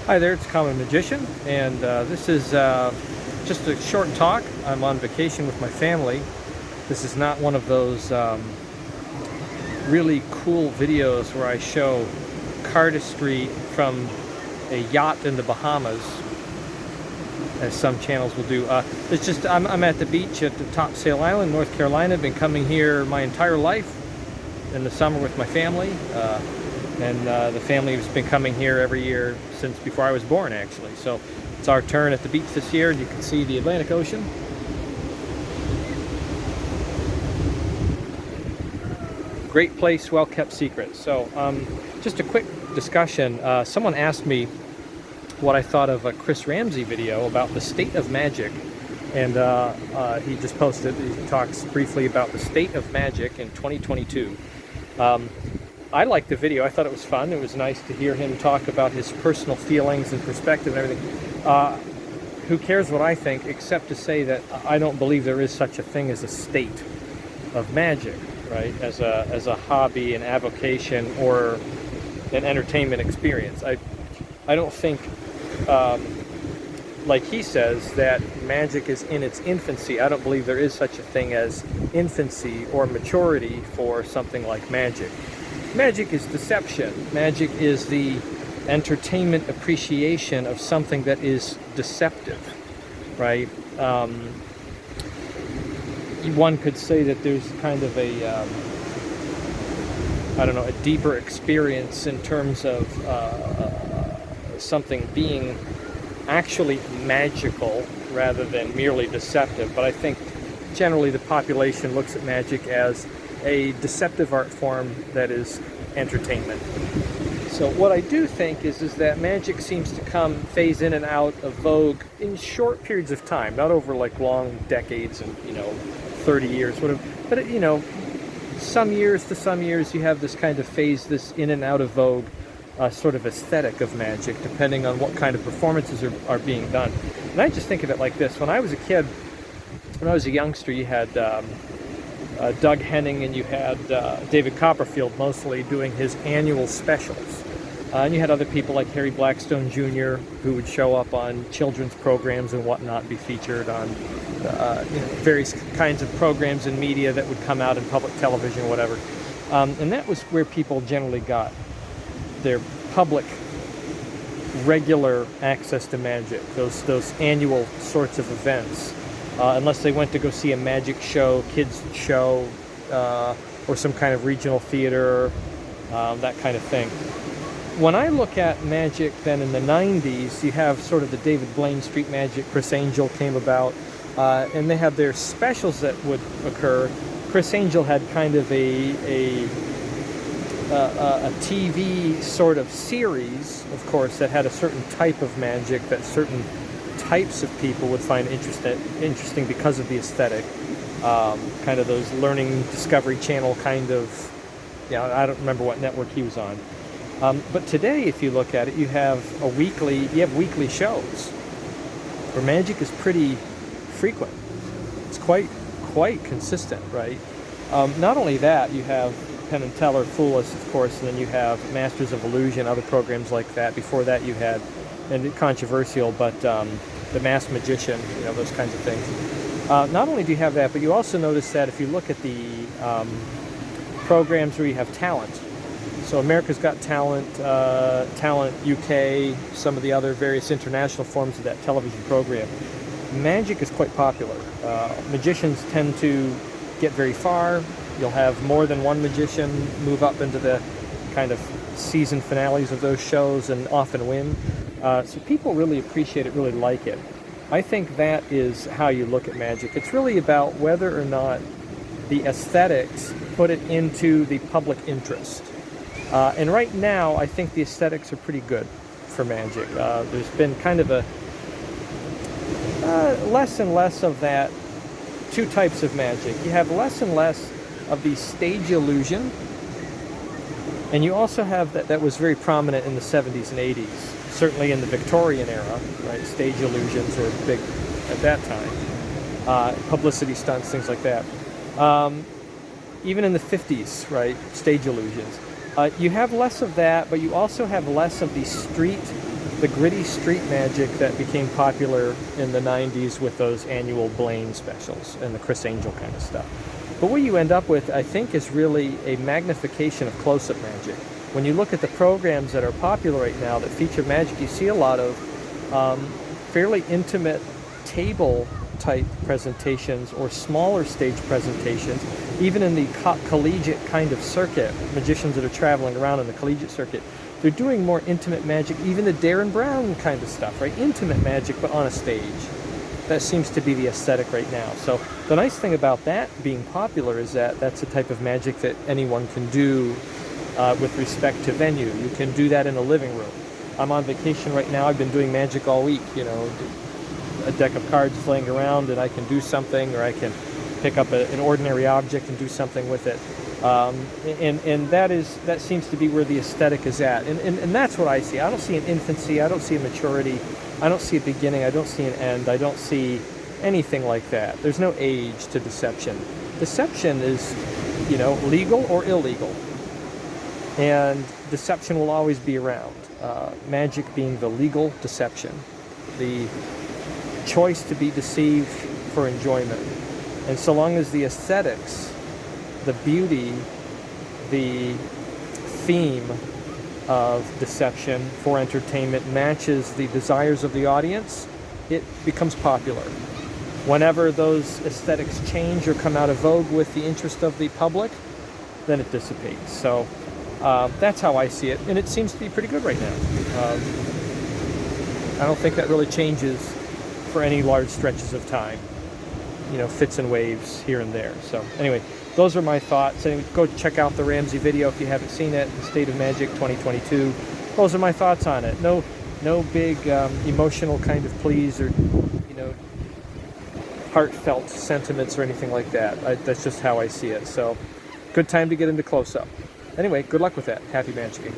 Hi there, it's Common Magician, and this is just a short talk. I'm on vacation with my family. This is not one of those really cool videos where I show cardistry from a yacht in the Bahamas, as some channels will do. It's just I'm at the beach at the Topsail Island, North Carolina. I've been coming here my entire life in the summer with my family. The family has been coming here every year since before I was born, actually. So it's our turn at the beach this year, and you can see the Atlantic Ocean. Great place, well-kept secret. So just a quick discussion. Someone asked me what I thought of a Chris Ramsey video about the state of magic. And he just posted, he talks briefly about the state of magic in 2022. I liked the video. I thought it was fun. It was nice to hear him talk about his personal feelings and perspective and everything. Who cares what I think, except to say that I don't believe there is such a thing as a state of magic, right? As a hobby, an avocation, or an entertainment experience. I don't think, like he says, that magic is in its infancy. I don't believe there is such a thing as infancy or maturity for something like magic. Magic is deception. Magic is the entertainment appreciation of something that is deceptive, right? One could say that there's kind of a, I don't know, a deeper experience in terms of something being actually magical rather than merely deceptive. But I think generally the population looks at magic as a deceptive art form that is entertainment. So what I do think is that magic seems to phase in and out of vogue in short periods of time, not over like long decades and 30 years, whatever. But some years to some years you have this kind of phase, this in and out of vogue sort of aesthetic of magic, depending on what kind of performances are being done. And I just think of it like this: when I was a kid, when I was a youngster, you had Doug Henning, and you had David Copperfield mostly doing his annual specials. And you had other people like Harry Blackstone Jr., who would show up on children's programs and whatnot, be featured on various kinds of programs and media that would come out in public television or whatever. And that was where people generally got their public, regular access to magic, those annual sorts of events. Unless they went to go see a magic show, kids show, or some kind of regional theater, that kind of thing. When I look at magic then in the 90s, you have sort of the David Blaine Street Magic, Criss Angel came about, and they had their specials that would occur. Criss Angel had kind of a TV sort of series, of course, that had a certain type of magic that certain types of people would find interesting because of the aesthetic. Kind of those Learning Discovery Channel kind of, I don't remember what network he was on. But today, if you look at it, you have weekly shows where magic is pretty frequent. It's quite consistent, right? Not only that, you have Penn and Teller, Fool Us, of course, and then you have Masters of Illusion, other programs like that. Before that, you had, and controversial, but The Masked Magician, those kinds of things. Not only do you have that, but you also notice that if you look at the programs where you have talent, so America's Got Talent, Talent UK, some of the other various international forms of that television program, magic is quite popular. Magicians tend to get very far. You'll have more than one magician move up into the kind of season finales of those shows and often win. So people really appreciate it, really like it. I think that is how you look at magic. It's really about whether or not the aesthetics put it into the public interest. And right now, I think the aesthetics are pretty good for magic. There's been kind of a less and less of that, two types of magic. You have less and less of the stage illusion, and you also have that was very prominent in the 70s and 80s, certainly in the Victorian era, right? Stage illusions were big at that time. Publicity stunts, things like that. Even in the 50s, right? Stage illusions. You have less of that, but you also have less of the street the gritty street magic that became popular in the 90s with those annual Blaine specials and the Chris Angel kind of stuff. But what you end up with, I think, is really a magnification of close-up magic. When you look at the programs that are popular right now that feature magic, you see a lot of fairly intimate table-type presentations or smaller stage presentations, even in the collegiate kind of circuit, magicians that are traveling around in the collegiate circuit. They're doing more intimate magic, even the Darren Brown kind of stuff, right? Intimate magic, but on a stage. That seems to be the aesthetic right now. So the nice thing about that being popular is that that's a type of magic that anyone can do with respect to venue. You can do that in a living room. I'm on vacation right now. I've been doing magic all week, you know, a deck of cards laying around and I can do something, or I can pick up an ordinary object and do something with it. And that seems to be where the aesthetic is at. And that's what I see. I don't see an infancy. I don't see a maturity. I don't see a beginning. I don't see an end. I don't see anything like that. There's no age to deception. Deception is, you know, legal or illegal. And deception will always be around. Magic being the legal deception. The choice to be deceived for enjoyment. And so long as the aesthetics, the beauty, the theme of deception for entertainment matches the desires of the audience, it becomes popular. Whenever those aesthetics change or come out of vogue with the interest of the public, then it dissipates. So that's how I see it, and it seems to be pretty good right now. I don't think that really changes for any large stretches of time. You know, fits and waves here and there. So anyway, those are my thoughts. Anyway, go check out the Ramsey video if you haven't seen it, State of Magic 2022. Those are my thoughts on it. No big emotional kind of pleas or, you know, heartfelt sentiments or anything like that. That's just how I see it. So good time to get into close-up. Anyway, good luck with that. Happy magicking.